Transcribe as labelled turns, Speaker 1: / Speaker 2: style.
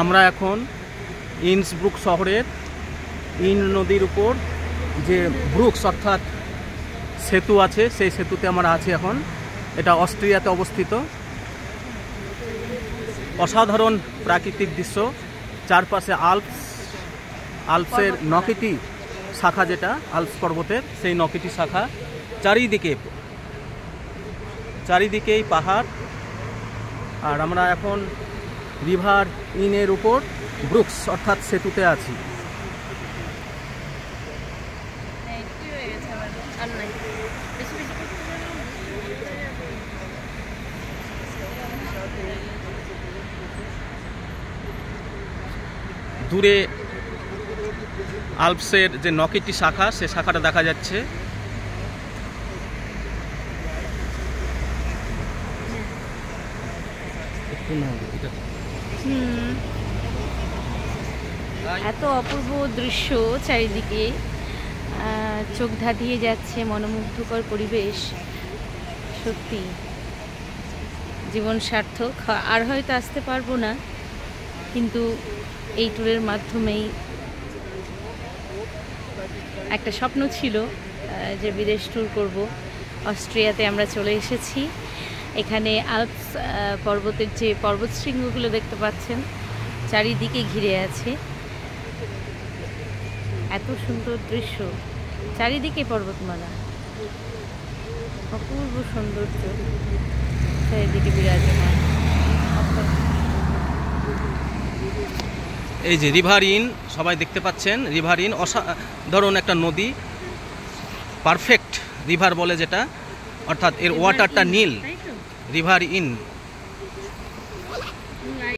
Speaker 1: আমরা এখন ইন্সব্রুক শহরের ইন নদীর উপর যে ব্রুকস অর্থাৎ সেতু আছে, সেই সেতুতে আমরা আছি এখন। এটা অস্ট্রিয়াতে অবস্থিত। অসাধারণ প্রাকৃতিক দৃশ্য, চারপাশে আল্পসের নকিটি শাখা, যেটা আল্পস পর্বতের সেই নকিটি শাখা, চারিদিকেই পাহাড়। আর আমরা এখন রিভার ইনের উপর ব্রুকস অর্থাৎ সেতুতে আছি। দূরে আল্পসের যে নকিটি শাখা, সে শাখাটা দেখা যাচ্ছে।
Speaker 2: এত অপূর্ব দৃশ্য চারিদিকে, চোখ ধাঁধিয়ে যাচ্ছে, মনোমুগ্ধকর পরিবেশ। সত্যি জীবন সার্থক। আর হয়তো আসতে পারবো না, কিন্তু এই ট্যুরের মাধ্যমেই একটা স্বপ্ন ছিল যে বিদেশ ট্যুর করব। অস্ট্রিয়াতে আমরা চলে এসেছি। এখানে আল্পস পর্বতের যে পর্বতশৃঙ্গগুলো দেখতে পাচ্ছেন চারিদিকে ঘিরে আছে। এত সুন্দর দৃশ্য, চারিদিকে পর্বতমালা, অপূর্ব সৌন্দর্য চারিদিকে বিরাজমান।
Speaker 1: এই যে রিভার ইন, সবাই দেখতে পাচ্ছেন রিভার ইন, অসাধারণ একটা নদী, পারফেক্ট রিভার বলে যেটা, অর্থাৎ এর ওয়াটারটা নীল। River in